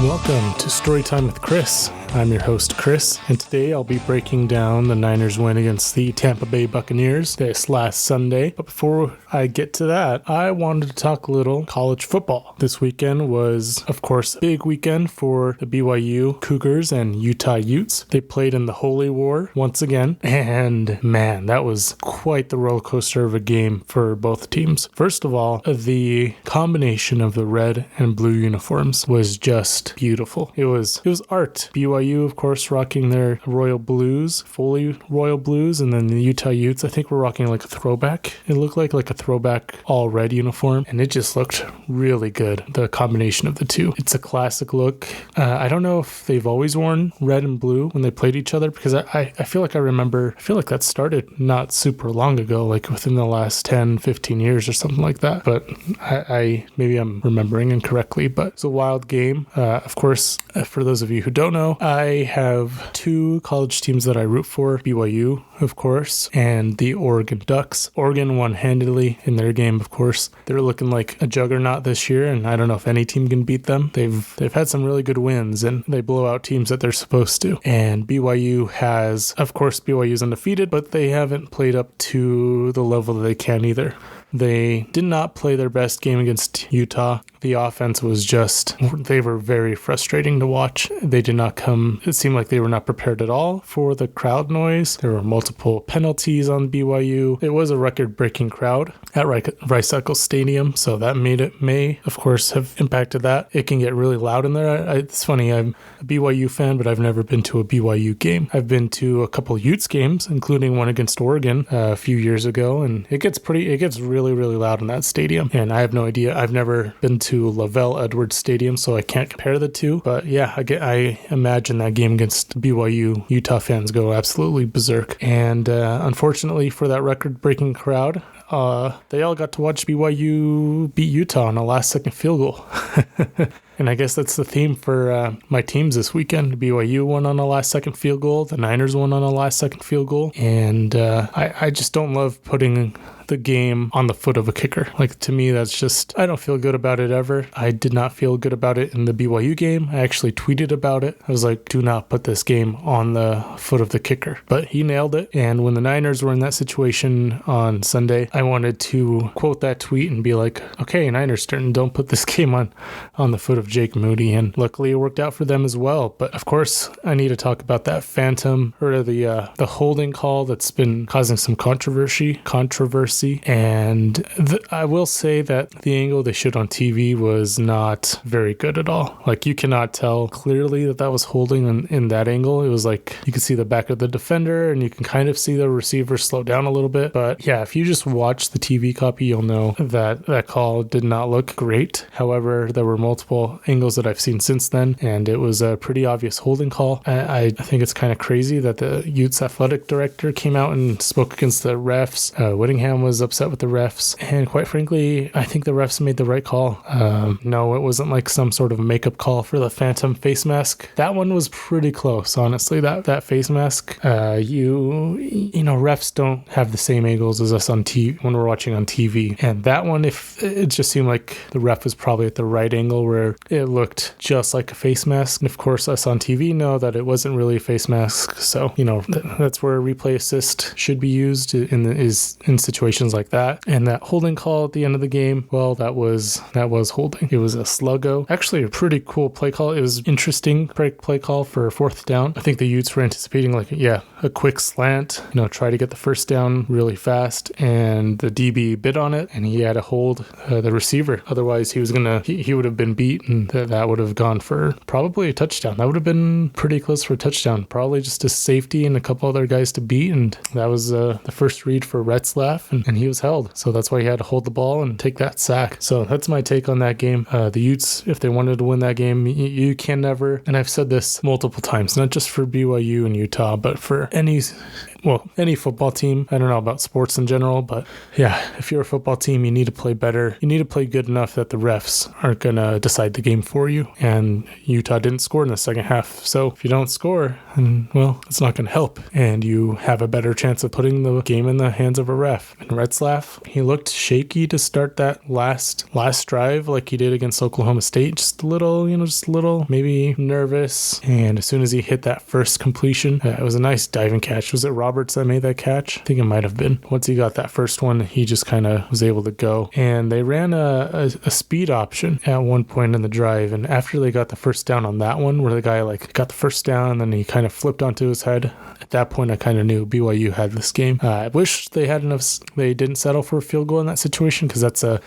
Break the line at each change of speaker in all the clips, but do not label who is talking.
Welcome to Storytime with Chris. I'm your host, Chris, and today I'll be breaking down the Niners' win against the Tampa Bay Buccaneers this last Sunday. But before I get to that, I wanted to talk a little college football. This weekend was, of course, a big weekend for the BYU Cougars and Utah Utes. They played in the Holy War once again, and man, that was quite the roller coaster of a game for both teams. First of all, the combination of the red and blue uniforms was just beautiful. It was art. BYU, of course, rocking their royal blues, fully royal blues, and then the Utah Utes, I think, were rocking like a throwback. It looked like a throwback all red uniform, and it just looked really good, the combination of the two. It's a classic look. I don't know if they've always worn red and blue when they played each other, because I feel like that started not super long ago, like within the last 10, 15 years or something like that, but maybe I'm remembering incorrectly, but it's a wild game. Of course, for those of you who don't know, I have two college teams that I root for, BYU, of course, and the Oregon Ducks. Oregon won handily in their game, of course. They're looking like a juggernaut this year, and I don't know if any team can beat them. They've had some really good wins, and they blow out teams that they're supposed to. And BYU's undefeated, but they haven't played up to the level that they can either. They did not play their best game against Utah. The offense they were very frustrating to watch. It seemed like they were not prepared at all for the crowd noise. There were multiple penalties on BYU. It was a record-breaking crowd at Rice-Eccles Stadium, so that may, of course, have impacted that. It can get really loud in there. It's funny, I'm a BYU fan, but I've never been to a BYU game. I've been to a couple Utes games, including one against Oregon a few years ago, and it gets really, really loud in that stadium. And I have no idea. I've never been to Lavelle Edwards Stadium, so I can't compare the two. But yeah, I imagine that game against BYU, Utah fans go absolutely berserk. And unfortunately for that record-breaking crowd, they all got to watch BYU beat Utah on a last-second field goal. And I guess that's the theme for my teams this weekend. BYU won on a last-second field goal. The Niners won on a last-second field goal. And I just don't love putting the game on the foot of a kicker. Like, to me, that's just, I don't feel good about it ever. I did not feel good about it in the BYU game. I actually tweeted about it. I was like, do not put this game on the foot of the kicker. But he nailed it. And when the Niners were in that situation on Sunday, I wanted to quote that tweet and be like, okay, Niners, don't put this game on the foot of Jake Moody. And luckily it worked out for them as well. But of course, I need to talk about that the holding call that's been causing some controversy. And I will say that the angle they showed on TV was not very good at all. Like, you cannot tell clearly that was holding in that angle. It was like you could see the back of the defender and you can kind of see the receiver slow down a little bit. But yeah, if you just watch the TV copy, you'll know that call did not look great. However, there were multiple angles that I've seen since then, and it was a pretty obvious holding call. I think it's kind of crazy that the Utes athletic director came out and spoke against the refs. Whittingham was upset with the refs, and quite frankly, I think the refs made the right call. No, it wasn't like some sort of makeup call for the phantom face mask. That one was pretty close, honestly. That face mask, refs don't have the same angles as us on TV when we're watching on TV, and that one, if it just seemed like the ref was probably at the right angle where it looked just like a face mask. And of course, us on TV know that it wasn't really a face mask, so that's where replay assist should be used in situations like that. And that holding call at the end of the game, well, that was holding. It was a sluggo. Actually, a pretty cool play call. It was interesting play call for fourth down. I think the Utes were anticipating a quick slant, try to get the first down really fast, and the DB bit on it, and he had to hold the receiver. Otherwise, he would have been beat, and that would have gone for probably a touchdown. That would have been pretty close for a touchdown. Probably just a safety and a couple other guys to beat, and that was the first read for Retzlaff, and he was held. So that's why he had to hold the ball and take that sack. So that's my take on that game. The Utes, if they wanted to win that game, you can never, and I've said this multiple times, not just for BYU and Utah, but for any football team. I don't know about sports in general, but yeah, if you're a football team, you need to play better. You need to play good enough that the refs aren't going to decide the game for you. And Utah didn't score in the second half. So if you don't score, then, well, it's not going to help. And you have a better chance of putting the game in the hands of a ref. And Retzlaff, he looked shaky to start that last drive like he did against Oklahoma State. Just a little, maybe nervous. And as soon as he hit that first completion, it was a nice diving catch. Was it Roberts that made that catch? I think it might have been. Once he got that first one, he just kind of was able to go. And they ran a speed option at one point in the drive. And after they got the first down on that one, where the guy like got the first down and then he kind of flipped onto his head, at that point I kind of knew BYU had this game. I wish they had enough. They didn't settle for a field goal in that situation, because that's a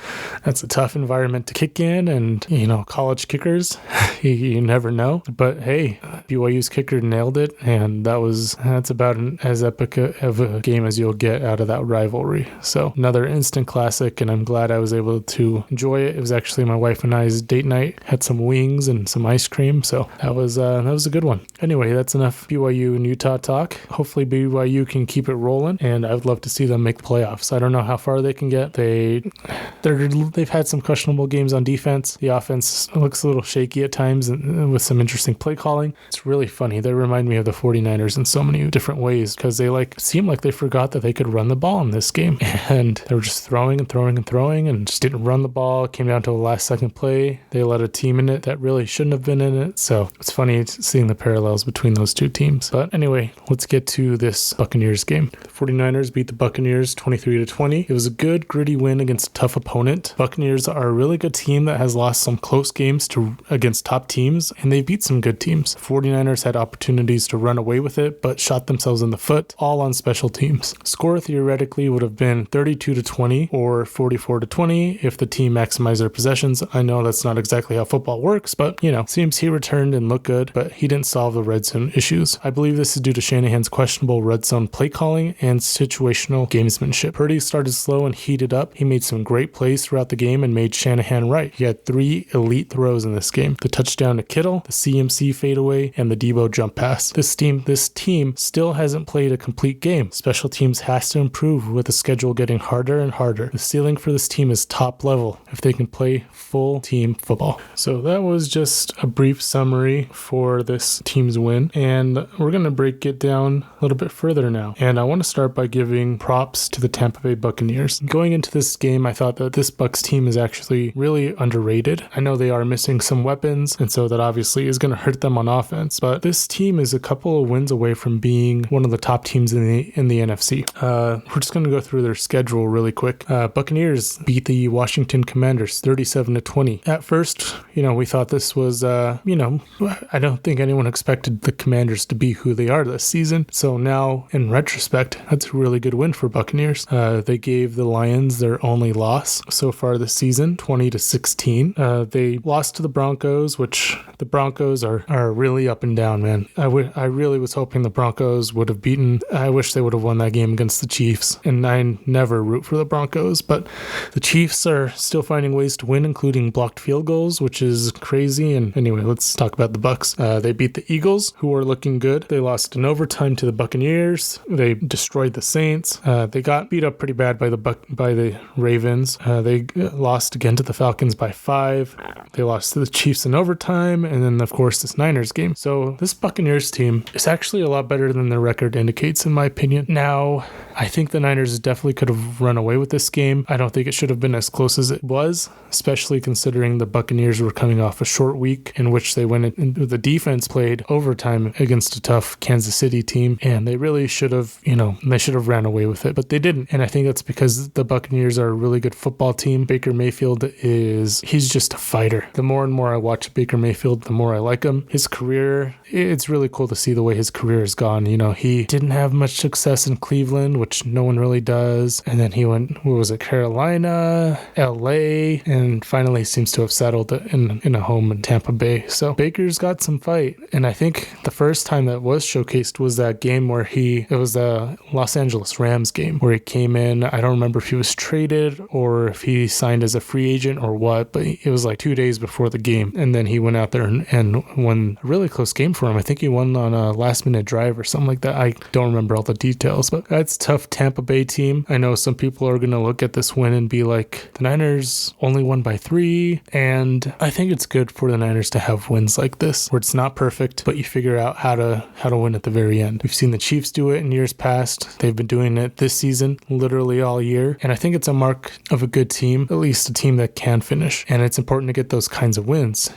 tough environment to kick in. And college kickers, you never know. But hey, BYU's kicker nailed it, and that's about as epic of a game as you'll get out of that rivalry. So another instant classic, and I'm glad I was able to enjoy it. It was actually my wife and I's date night. Had some wings and some ice cream, so that was a good one. Anyway, that's enough BYU and Utah talk. Hopefully BYU can keep it rolling, and I would love to see them make the playoffs. I don't know how far they can get. They've had some questionable games on defense. The offense looks a little shaky at times, and with some interesting play calling. It's really funny. They remind me of the 49ers in so many different ways, because they seem like they forgot that they could run the ball in this game, and they were just throwing and just didn't run the ball. It came down to the last second play. They let a team in it that really shouldn't have been in it. So it's funny seeing the parallels between those two teams. But anyway, let's get to this Buccaneers game. The 49ers beat the Buccaneers 23-20. It was a good, gritty win against a tough opponent. Buccaneers are a really good team that has lost some close games against top teams, and they beat some good teams. The 49ers had opportunities to run away with it, but shot themselves in the foot, all on special teams. Score theoretically would have been 32-20 or 44-20 if the team maximized their possessions. I know that's not exactly how football works, but CMC returned and looked good, but he didn't solve the red zone issues. I believe this is due to Shanahan's questionable red zone play calling and situational gamesmanship. Purdy started slow and heated up. He made some great plays throughout the game and made Shanahan right. He had 3 elite throws in this game: the touchdown to Kittle, the CMC fadeaway, and the Debo jump pass. This team still hasn't played a complete game. Special teams has to improve, with the schedule getting harder and harder. The ceiling for this team is top level if they can play full team football. So that was just a brief summary for this team's win, and we're going to break it down a little bit further now. And I want to start by giving props to the Tampa Bay Buccaneers. Going into this game, I thought that this Bucs team is actually really underrated. I know they are missing some weapons, and so that obviously is going to hurt them on offense, but this team is a couple of wins away from being one of the top teams in the NFC. We're just going to go through their schedule really quick. Buccaneers beat the Washington Commanders 37-20. At first, we thought this was, I don't think anyone expected the Commanders to be who they are this season. So now, in retrospect, that's a really good win for Buccaneers. They gave the Lions their only loss so far this season, 20-16. They lost to the Broncos, which the Broncos are really up and down, man. I really was hoping the Broncos would have beaten. I wish they would have won that game against the Chiefs, and I never root for the Broncos, but the Chiefs are still finding ways to win, including blocked field goals, which is crazy. And anyway, let's talk about the Bucs. They beat the Eagles, who are looking good. They lost in overtime to the Buccaneers. They destroyed the Saints. They got beat up pretty bad by the Ravens. They lost again to the Falcons by 5. They lost to the Chiefs in overtime, and then of course this Niners game. So this Buccaneers team is actually a lot better than their record indicates, in my opinion. Now, I think the Niners definitely could have run away with this game. I don't think it should have been as close as it was, especially considering the Buccaneers were coming off a short week in which they went in, the defense played overtime against a tough Kansas City team, and they really should have, they should have ran away with it, but they didn't. And I think that's because the Buccaneers are a really good football team. Baker Mayfield he's just a fighter. The more and more I watch Baker Mayfield, the more I like him. His career, it's really cool to see the way his career has gone. He didn't have much success in Cleveland, which no one really does. And then he went, Carolina, LA, and finally seems to have settled in a home in Tampa Bay. So Baker's got some fight. And I think the first time that was showcased was that game where it was the Los Angeles Rams game where he came in. I don't remember if he was traded or if he signed as a free agent or what, but it was like 2 days before the game. And then he went out there and won a really close game for him. I think he won on a last minute drive or something like that. I don't remember all the details, but that's a tough Tampa Bay team. I know some people are going to look at this win and be like, the Niners only won by 3, and And I think it's good for the Niners to have wins like this, where it's not perfect, but you figure out how to win at the very end. We've seen the Chiefs do it in years past. They've been doing it this season, literally all year. And I think it's a mark of a good team, at least a team that can finish. And it's important to get those kinds of wins.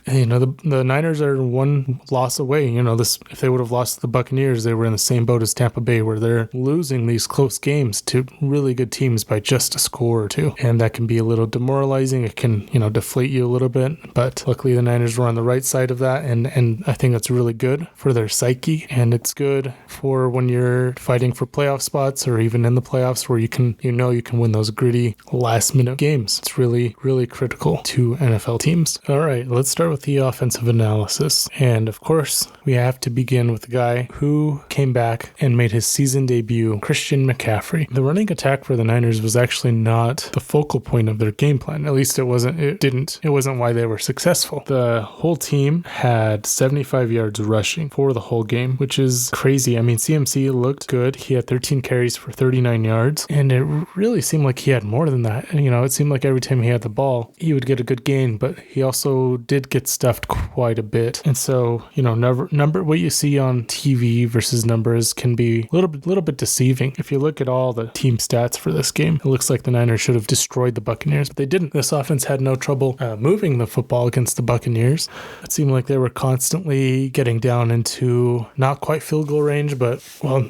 The Niners are one loss away. If they would have lost to the Buccaneers, they were in the same boat as Tampa Bay, where they're losing these close games to really good teams by just a score or two. And that can be a little demoralizing. It can, deflate you a little bit. But luckily, the Niners were on the right side of that. And I think that's really good for their psyche. And it's good for when you're fighting for playoff spots or even in the playoffs where you can win those gritty last minute games. It's really, really critical to NFL teams. All right, let's start with the offensive analysis. And of course, we have to begin with the guy who came back and made his season debut, Christian McCaffrey. The running attack for the Niners was actually not the focal point of their game plan. At least it wasn't why they were successful. The whole team had 75 yards rushing for the whole game, which is crazy. I mean, CMC looked good. He had 13 carries for 39 yards, and it really seemed like he had more than that. And, it seemed like every time he had the ball, he would get a good gain, but he also did get stuffed quite a bit. And so, number what you see on TV versus numbers can be a little bit deceiving. If you look at all the team stats for this game, it looks like the Niners should have destroyed the Buccaneers, but they didn't. This offense had no trouble moving the football against the Buccaneers. It seemed like they were constantly getting down into not quite field goal range, but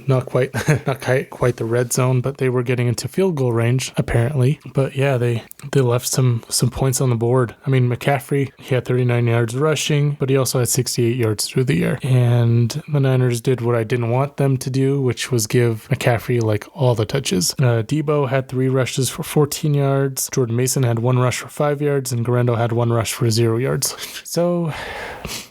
not quite the red zone, but they were getting into field goal range apparently. But yeah, they left some points on the board. I mean, McCaffrey, he had 39 yards rushing, but he also had 68 yards through the air. And the Niners did what I didn't want them to do, which was give McCaffrey all the touches. Debo had 3 rushes for 14 yards. Jordan Mason had 1 rush for 5 yards, and Garendo had 1 rush for 0 yards. So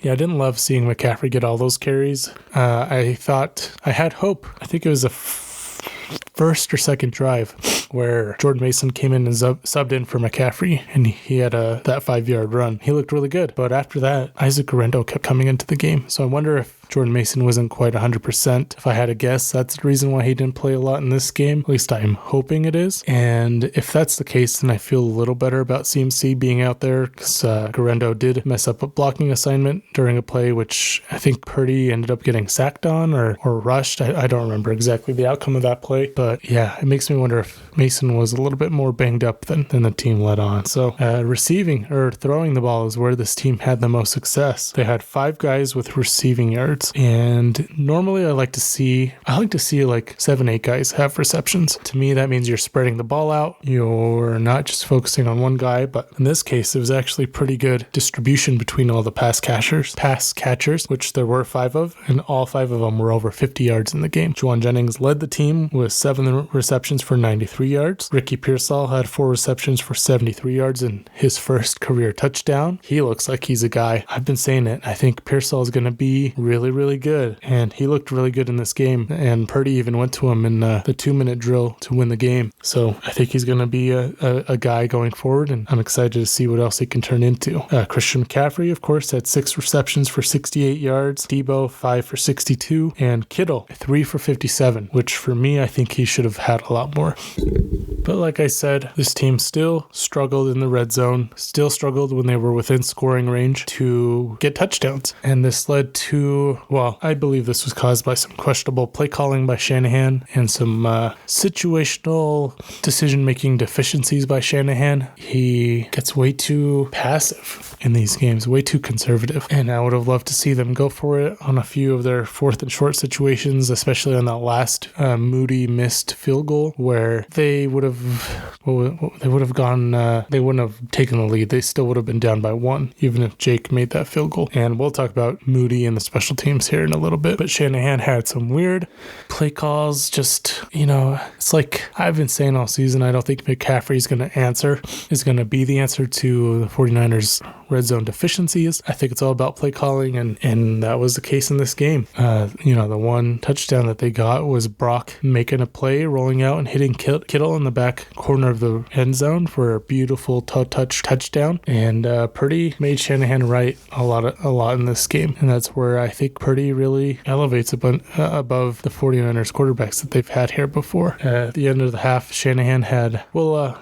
yeah, I didn't love seeing McCaffrey get all those carries. I thought I had hope. I think it was a first or second drive where Jordan Mason came in and subbed in for McCaffrey, and he had that 5-yard run. He looked really good. But after that, Isaac Garendo kept coming into the game. So I wonder if Jordan Mason wasn't quite 100%. If I had to guess, that's the reason why he didn't play a lot in this game. At least I'm hoping it is. And if that's the case, then I feel a little better about CMC being out there, because Garendo did mess up a blocking assignment during a play, which I think Purdy ended up getting sacked on or rushed. I don't remember exactly the outcome of that play. But yeah, it makes me wonder if Mason was a little bit more banged up than the team let on. So receiving or throwing the ball is where this team had the most success. They had 5 guys with receiving yards. And normally I like to see 7-8 guys have receptions. To me, that means you're spreading the ball out. You're not just focusing on one guy, but in this case, it was actually pretty good distribution between all the pass catchers, which there were 5 of, and all 5 of them were over 50 yards in the game. Juwan Jennings led the team with 7 receptions for 93 yards. Ricky Pearsall had 4 receptions for 73 yards in his first career touchdown. He looks like he's a guy. I've been saying it. I think Pearsall is going to be really good, and he looked really good in this game, and Purdy even went to him in the 2-minute drill to win the game. So I think he's going to be a guy going forward, and I'm excited to see what else he can turn into. Christian McCaffrey, of course, had 6 receptions for 68 yards, Debo 5 for 62, and Kittle 3 for 57, which for me, I think he should have had a lot more. But like I said, this team still struggled in the red zone, still struggled when they were within scoring range to get touchdowns. And this led to, I believe this was caused by some questionable play calling by Shanahan and some situational decision-making deficiencies by Shanahan. He gets way too passive in these games, way too conservative. And I would have loved to see them go for it on a few of their 4th and short situations, especially on that last Moody missed field goal where they would have gone, they wouldn't have taken the lead. They still would have been down by 1, even if Jake made that field goal. And we'll talk about Moody and the special teams here in a little bit. But Shanahan had some weird play calls. Just, it's like I've been saying all season, I don't think McCaffrey is going to be the answer to the 49ers red zone deficiencies. I think it's all about play calling, and that was the case in this game. The one touchdown that they got was Brock making a play, rolling out and hitting Kittle in the back corner of the end zone for a beautiful touchdown. And Purdy made Shanahan right a lot in this game, and that's where I think Purdy really elevates above the 49ers quarterbacks that they've had here before. At the end of the half, Shanahan had, we'll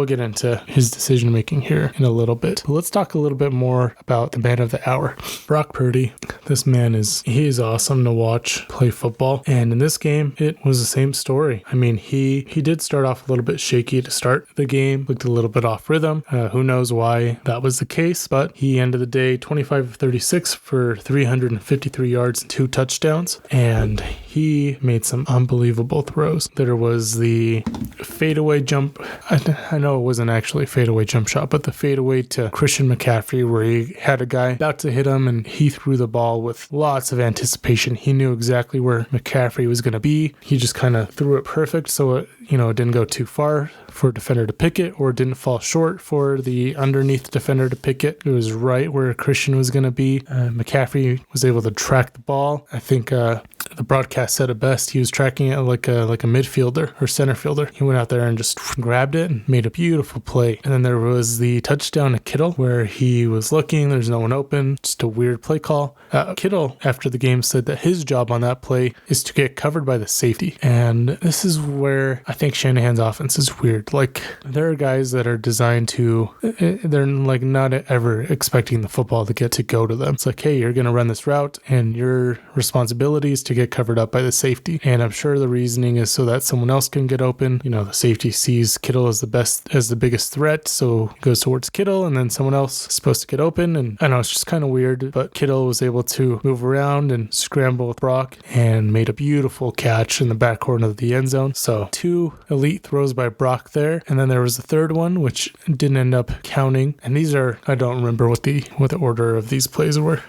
get into his decision making here in a little bit. But let's talk a little bit more about the man of the hour, Brock Purdy. This man is awesome to watch play football, and in this game it was the same story. I mean, he did start off a little bit shaky to start the game, looked a little bit off rhythm. Who knows why that was the case, but he ended the day 25 of 36 for 353 yards and 2 touchdowns, and he made some unbelievable throws. There was the fadeaway jump. I know it wasn't actually a fadeaway jump shot, but the fadeaway to Christian McCaffrey where he had a guy about to hit him and he threw the ball with lots of anticipation. He knew exactly where McCaffrey was going to be. He just kind of threw it perfect so it didn't go too far for a defender to pick it, or it didn't fall short for the underneath defender to pick it. It was right where Christian was going to be. McCaffrey was able to track the ball. I think the broadcast said it best. He was tracking it like a midfielder or center fielder. He went out there and just grabbed it and made a beautiful play. And then there was the touchdown to Kittle where he was looking. There's no one open. Just a weird play call. Kittle, after the game, said that his job on that play is to get covered by the safety. And this is where I think Shanahan's offense is weird. Like, there are guys that are designed to, they're like not ever expecting the football to go to them. It's like, hey, you're going to run this route and your responsibility is to get covered up by the safety. And I'm sure the reasoning is so that someone else can get open. The safety sees Kittle as the biggest threat, so he goes towards Kittle, and then someone else is supposed to get open. And I know it's just kind of weird, but Kittle was able to move around and scramble with Brock and made a beautiful catch in the back corner of the end zone. So 2 elite throws by Brock there, and then there was a third one which didn't end up counting. And these are, I don't remember what the order of these plays were.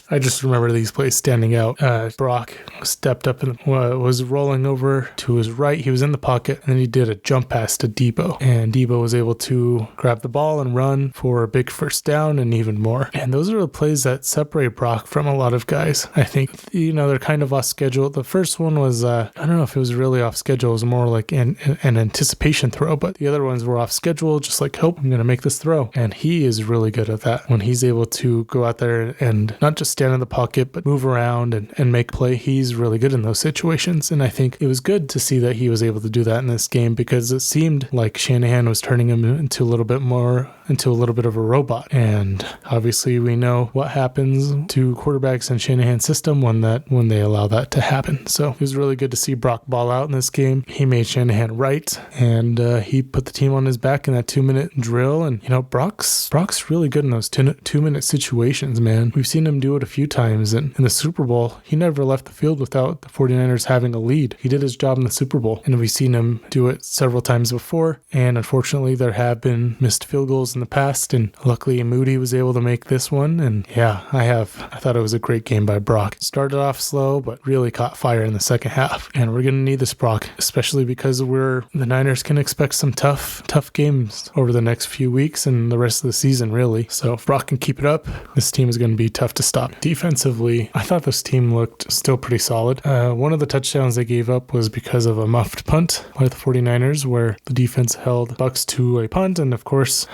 I just remember these plays standing out. Brock stepped up and was rolling over to his right. He was in the pocket, and then he did a jump pass to Debo. And Debo was able to grab the ball and run for a big first down and even more. And those are the plays that separate Brock from a lot of guys. I think, they're kind of off schedule. The first one was, I don't know if it was really off schedule. It was more like an anticipation throw, but the other ones were off schedule, just like, oh, I'm going to make this throw. And he is really good at that. When he's able to go out there and not just stand in the pocket, but move around and make play. He's really good in those situations. And I think it was good to see that he was able to do that in this game, because it seemed like Shanahan was turning him into a little bit of a robot. And obviously we know what happens to quarterbacks in Shanahan's system when they allow that to happen. So it was really good to see Brock ball out in this game. He made Shanahan right, and he put the team on his back in that 2-minute drill. And Brock's really good in those 2-minute situations, man. We've seen him do it a few times. And in the Super Bowl, he never left the field without the 49ers having a lead. He did his job in the Super Bowl, and we've seen him do it several times before. And unfortunately, there have been missed field goals in the past, and luckily Moody was able to make this one. And yeah, I thought it was a great game by Brock. Started off slow, but really caught fire in the second half. And we're going to need this Brock, especially because the Niners can expect some tough games over the next few weeks and the rest of the season, really. So if Brock can keep it up, this team is going to be tough to stop. Defensively, I thought this team looked still pretty solid. One of the touchdowns they gave up was because of a muffed punt by the 49ers, where the defense held Bucs to a punt. And of course,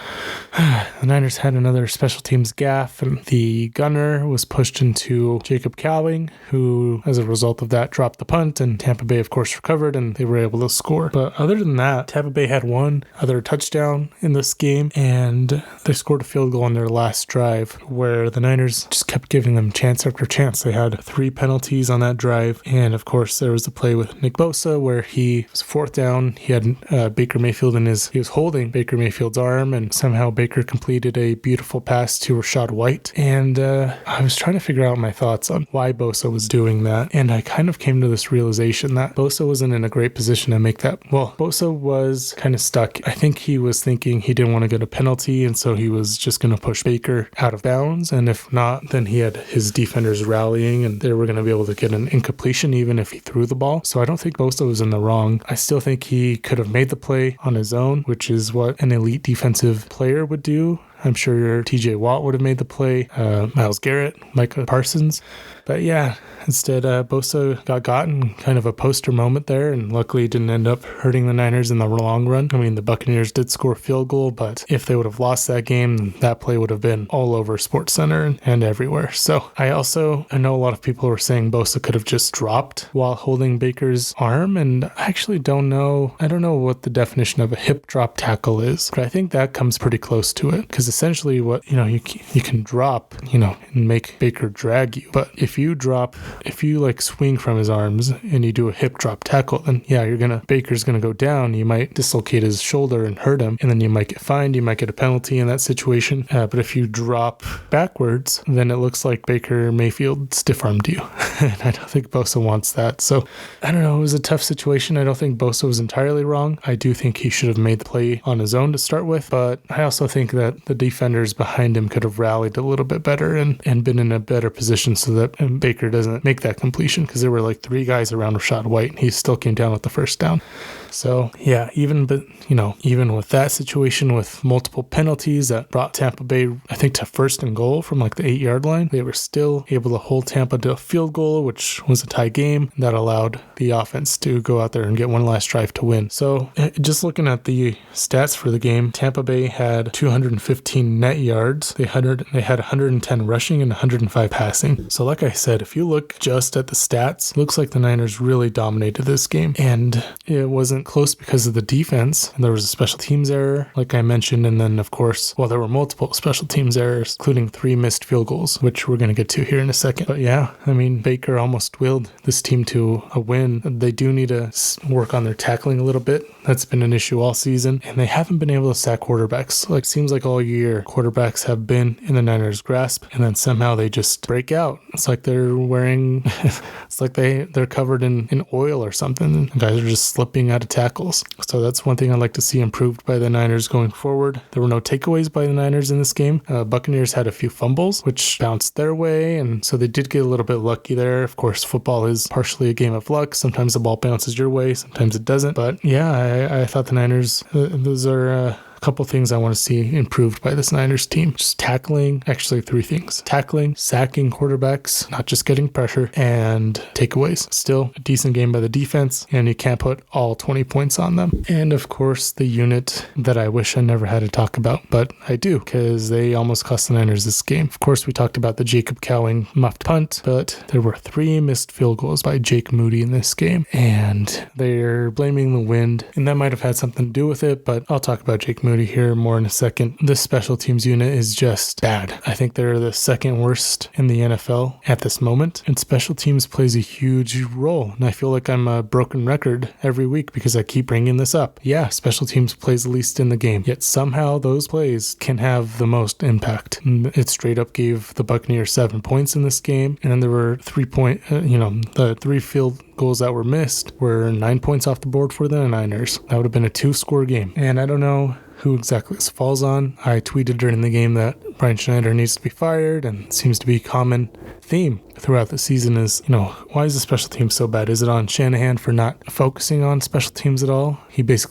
the Niners had another special teams gaffe, and the gunner was pushed into Jacob Cowing, who, as a result of that, dropped the punt, and Tampa Bay, of course, recovered, and they were able to score. But other than that, Tampa Bay had one other touchdown in this game, and they scored a field goal on their last drive, where the Niners just kept giving them chance after chance. They had 3 penalties on that drive, and of course, there was the play with Nick Bosa, where he was 4th down. He had Baker Mayfield he was holding Baker Mayfield's arm, and somehow Baker completed a beautiful pass to Rachaad White. And I was trying to figure out my thoughts on why Bosa was doing that, and I kind of came to this realization that Bosa wasn't in a great position to make that. Well, Bosa was kind of stuck. I think he was thinking he didn't want to get a penalty, and so he was just going to push Baker out of bounds, and if not, then he had his defenders rallying, and they were going to be able to get an incompletion even if he threw the ball. So I don't think Bosa was in the wrong. I still think he could have made the play on his own, which is what an elite defensive player would do. I'm sure TJ Watt would have made the play, Myles Garrett, Micah Parsons. But yeah, instead, Bosa got in kind of a poster moment there, and luckily didn't end up hurting the Niners in the long run. I mean, the Buccaneers did score a field goal, but if they would have lost that game, that play would have been all over SportsCenter and everywhere. So I know a lot of people were saying Bosa could have just dropped while holding Baker's arm, and I actually don't know. I don't know what the definition of a hip drop tackle is, but I think that comes pretty close to it, because essentially what, you can drop, and make Baker drag you. But if you like swing from his arms and you do a hip drop tackle, then yeah, Baker's gonna go down. You might dislocate his shoulder and hurt him, and then you might get fined. You might get a penalty in that situation. But if you drop backwards, then it looks like Baker Mayfield stiff-armed you. And I don't think Bosa wants that. So I don't know. It was a tough situation. I don't think Bosa was entirely wrong. I do think he should have made the play on his own to start with, but I also think that the defenders behind him could have rallied a little bit better and been in a better position so that Baker doesn't make that completion, because there were like 3 guys around Rashad White and he still came down with the first down. So yeah, even with that situation, with multiple penalties that brought Tampa Bay, I think, to 1st and goal from like the 8-yard line, they were still able to hold Tampa to a field goal, which was a tie game that allowed the offense to go out there and get one last drive to win. So just looking at the stats for the game, Tampa Bay had 215 net yards. They had 110 rushing and 105 passing. So like I said, if you look just at the stats, it looks like the Niners really dominated this game, and it wasn't close because of the defense. There was a special teams error, like I mentioned, and then of course, there were multiple special teams errors, including 3 missed field goals, which we're going to get to here in a second. But yeah, I mean, Baker almost willed this team to a win. They do need to work on their tackling a little bit. That's been an issue all season, and they haven't been able to sack quarterbacks. Like, seems like all year quarterbacks have been in the Niners' grasp, and then somehow they just break out. It's like they're wearing it's like they're covered in oil or something. The guys are just slipping out of tackles. So that's one thing I'd like to see improved by the Niners going forward. There were no takeaways by the Niners in this game. Buccaneers had a few fumbles, which bounced their way, and so they did get a little bit lucky there. Of course, football is partially a game of luck. Sometimes the ball bounces your way, sometimes it doesn't. But yeah, I thought the Niners, those are couple things I want to see improved by this Niners team. Just tackling, actually 3 things. Tackling, sacking quarterbacks, not just getting pressure, and takeaways. Still a decent game by the defense, and you can't put all 20 points on them. And of course, the unit that I wish I never had to talk about, but I do, because they almost cost the Niners this game. Of course, we talked about the Jacob Cowing muffed punt, but there were 3 missed field goals by Jake Moody in this game, and they're blaming the wind, and that might have had something to do with it, but I'll talk about Jake Moody here more in a second. This special teams unit is just bad. I think they're the 2nd worst in the NFL at this moment, and special teams plays a huge role, and I feel like I'm a broken record every week because I keep bringing this up. Yeah, special teams plays the least in the game, yet somehow those plays can have the most impact. It straight up gave the Buccaneers 7 points in this game, and then there were the 3 field goals that were missed were 9 points off the board for the Niners. That would have been a 2-score game, and I don't know who exactly this falls on. I tweeted during the game that Brian Schneider needs to be fired, and it seems to be a common theme throughout the season is, why is the special team so bad? Is it on Shanahan for not focusing on special teams at all? His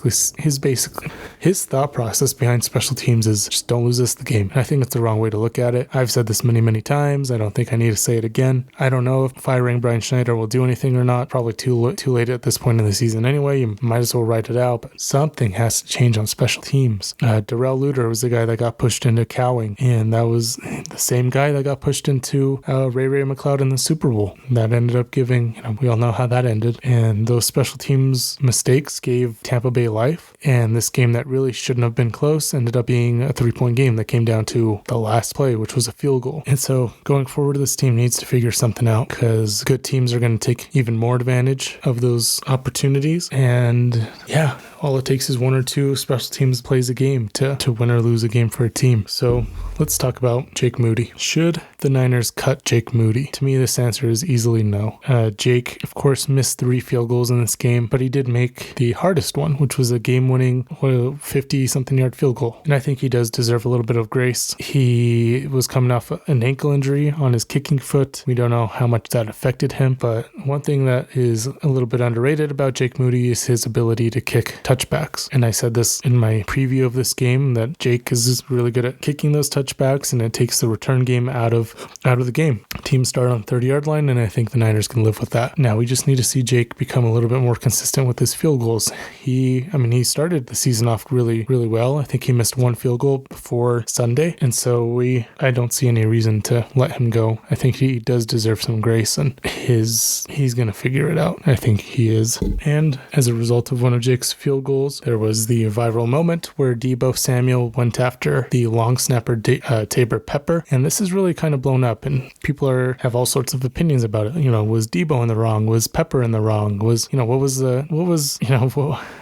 thought process behind special teams is just don't lose us the game. And I think it's the wrong way to look at it. I've said this many, many times. I don't think I need to say it again. I don't know if firing Brian Schneider will do anything or not. Probably too late at this point in the season anyway. You might as well write it out, but something has to change on special teams. Darrell Luter was the guy that got pushed into Cowing, and that was the same guy that got pushed into Ray McLeod in the Super Bowl. That ended up giving, we all know how that ended. And those special teams mistakes gave Tampa Bay life. And this game that really shouldn't have been close ended up being a 3-point game that came down to the last play, which was a field goal. And so going forward, this team needs to figure something out, because good teams are going to take even more advantage of those opportunities. And yeah, all it takes is 1 or 2 special teams plays a game to win or lose a game for a team. So let's talk about Jake Moody. Should the Niners cut Jake Moody? To me, this answer is easily no. Jake, of course, missed 3 field goals in this game, but he did make the hardest one, which was a game-winning 50-something yard field goal. And I think he does deserve a little bit of grace. He was coming off an ankle injury on his kicking foot. We don't know how much that affected him, but one thing that is a little bit underrated about Jake Moody is his ability to kick touchbacks. And I said this in my preview of this game, that Jake is really good at kicking those touchbacks, and it takes the return game out of the game. Teams start on 30-yard line, and I think the Niners can live with that. Now we just need to see Jake become a little bit more consistent with his field goals. He started the season off really, really well. I think he missed one field goal before Sunday, and so I don't see any reason to let him go. I think he does deserve some grace, and he's going to figure it out. I think he is. And as a result of one of Jake's field goals, there was the viral moment where Deebo Samuel went after the long snapper Tabor Pepper, and this is really kind of blown up, and people have all sorts of opinions about it. Was Deebo in the wrong? Was Pepper in the wrong?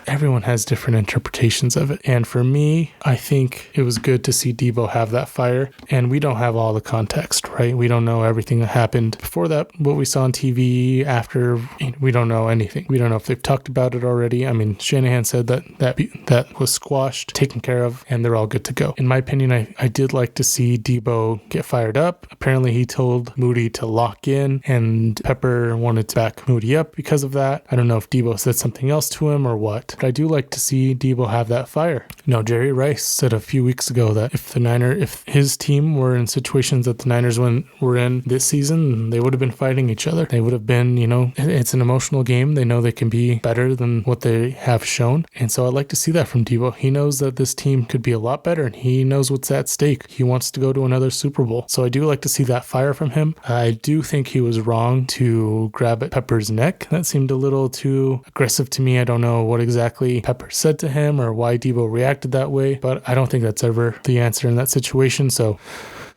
Everyone has different interpretations of it. And for me, I think it was good to see Deebo have that fire, and we don't have all the context, right? We don't know everything that happened before that, what we saw on TV, after. We don't know anything. We don't know if they've talked about it already. Shanahan said that was squashed, taken care of, and they're all good to go. In my opinion, I did like to see Deebo get fired up. Apparently he told Moody to lock in, and Pepper wanted to back Moody up because of that. I don't know if Deebo said something else to him or what, but I do like to see Deebo have that fire. Jerry Rice said a few weeks ago that if his team were in situations that the Niners were in this season, they would have been fighting each other. They would have been, it's an emotional game. They know they can be better than what they have shown. And so I'd like to see that from Deebo. He knows that this team could be a lot better, and he knows what's at stake. He wants to go to another Super Bowl. So I do like to see that fire from him. I do think he was wrong to grab at Pepper's neck. That seemed a little too aggressive to me. I don't know what exactly Pepper said to him or why Deebo reacted that way, but I don't think that's ever the answer in that situation. So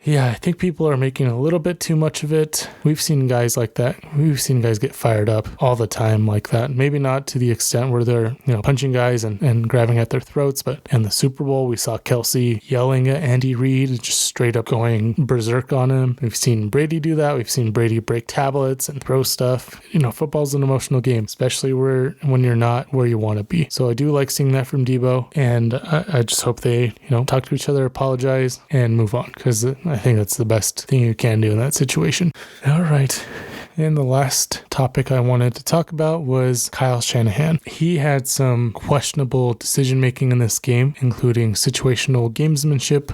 yeah, I think people are making a little bit too much of it. We've seen guys like that. We've seen guys get fired up all the time like that. Maybe not to the extent where they're, punching guys and grabbing at their throats, but in the Super Bowl, we saw Kelsey yelling at Andy Reid, just straight up going berserk on him. We've seen Brady do that. We've seen Brady break tablets and throw stuff. Football's an emotional game, especially when you're not where you want to be. So I do like seeing that from Deebo, and I just hope they, talk to each other, apologize, and move on, because I think that's the best thing you can do in that situation. All right. And the last topic I wanted to talk about was Kyle Shanahan. He had some questionable decision-making in this game, including situational gamesmanship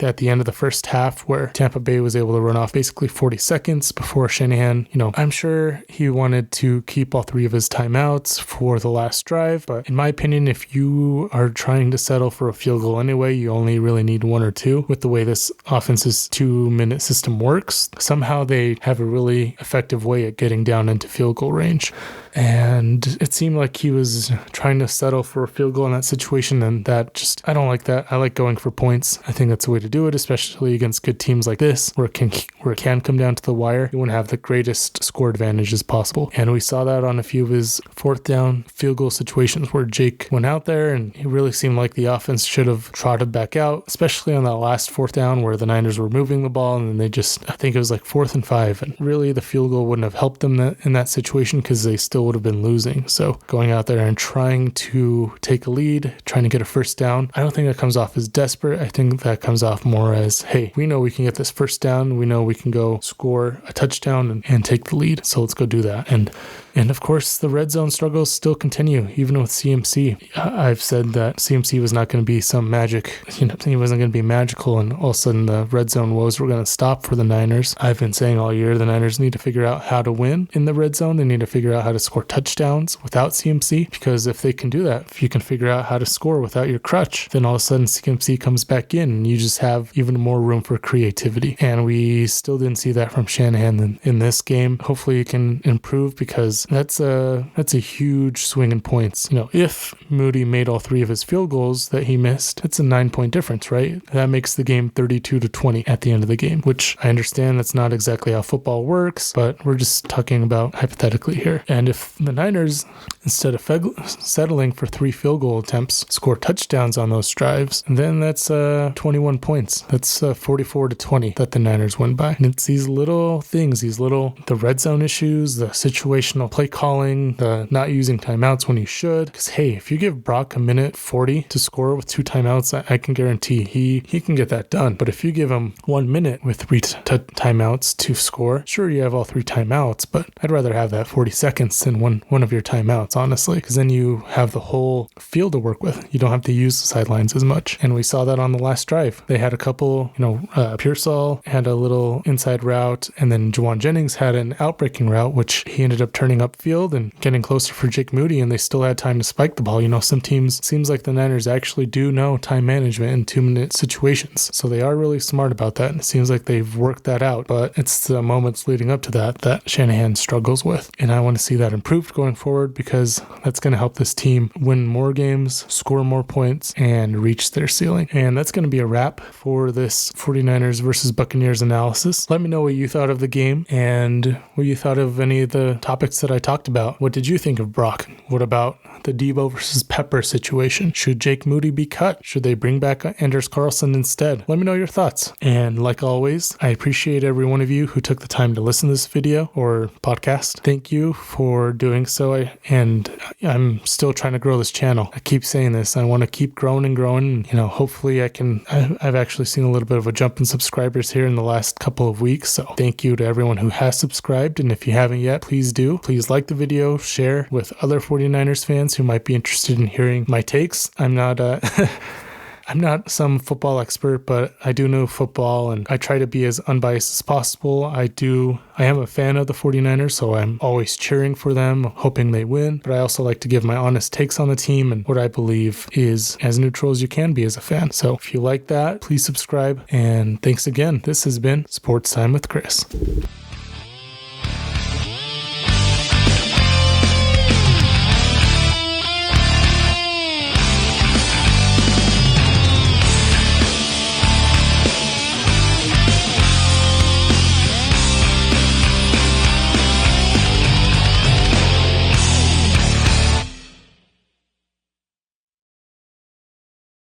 at the end of the first half, where Tampa Bay was able to run off basically 40 seconds before Shanahan, I'm sure he wanted to keep all three of his timeouts for the last drive, but in my opinion, if you are trying to settle for a field goal anyway, you only really need one or two. With the way this offense's 2-minute system works, somehow they have a really effective way at getting down into field goal range. And it seemed like he was trying to settle for a field goal in that situation, and I don't like that. I like going for points. I think that's the way to do it, especially against good teams like this, where it can come down to the wire. You want to have the greatest score advantage as possible. And we saw that on a few of his fourth down field goal situations where Jake went out there, and it really seemed like the offense should have trotted back out, especially on that last fourth down where the Niners were moving the ball, and then I think it was like 4th and 5, and really the field goal wouldn't have helped them in that situation because they still would have been losing. So going out there and trying to take a lead, trying to get a first down, I don't think that comes off as desperate. I think that comes off more as, hey, we know we can get this first down. We know we can go score a touchdown and take the lead. So let's go do that. And of course, the red zone struggles still continue, even with CMC. I've said that CMC was not going to be some magic, he wasn't going to be magical, and all of a sudden the red zone woes were going to stop for the Niners. I've been saying all year the Niners need to figure out how to win in the red zone. They need to figure out how to score touchdowns without CMC, because if they can do that, if you can figure out how to score without your crutch, then all of a sudden CMC comes back in and you just have even more room for creativity. And we still didn't see that from Shanahan in this game. Hopefully it can improve, because that's a huge swing in points. If Moody made all three of his field goals that he missed, it's a 9-point difference, right? That makes the game 32-20 at the end of the game, which I understand that's not exactly how football works, but we're just talking about hypothetically here. And if the Niners, instead of settling for 3 field goal attempts, score touchdowns on those drives, then that's 21 points. That's 44-20 that the Niners win by. And it's these little things, the red zone issues, the situational play calling, the not using timeouts when you should. Because, hey, if you give Brock a minute 40 to score with 2 timeouts, I can guarantee he can get that done. But if you give him 1 minute with 3 timeouts to score, sure, you have all 3 timeouts. timeouts, but I'd rather have that 40 seconds than one of your timeouts, honestly, because then you have the whole field to work with. You don't have to use the sidelines as much. And we saw that on the last drive. They had a couple, Pearsall had a little inside route, and then Juwan Jennings had an outbreaking route, which he ended up turning upfield and getting closer for Jake Moody, and they still had time to spike the ball. Some teams, seems like the Niners actually do know time management in 2-minute situations. So they are really smart about that. And it seems like they've worked that out, but it's the moments leading up to that Shanahan struggles with. And I want to see that improved going forward, because that's going to help this team win more games, score more points, and reach their ceiling. And that's going to be a wrap for this 49ers versus Buccaneers analysis. Let me know what you thought of the game and what you thought of any of the topics that I talked about. What did you think of Brock? What about the Debo versus Pepper situation? Should Jake Moody be cut? Should they bring back Anders Carlson instead? Let me know your thoughts. And like always, I appreciate every one of you who took the time to listen to this video or podcast. Thank you for doing so. I'm still trying to grow this channel. I keep saying this. I want to keep growing and growing. Hopefully I've actually seen a little bit of a jump in subscribers here in the last couple of weeks. So thank you to everyone who has subscribed. And if you haven't yet, please do. Please like the video, share with other 49ers fans who might be interested in hearing my takes. I'm not I'm not some football expert, but I do know football, and I try to be as unbiased as possible. I am a fan of the 49ers, so I'm always cheering for them, hoping they win, but I also like to give my honest takes on the team and what I believe is as neutral as you can be as a fan. So if you like that, please subscribe, and thanks again. This has been Sports Time with Chris.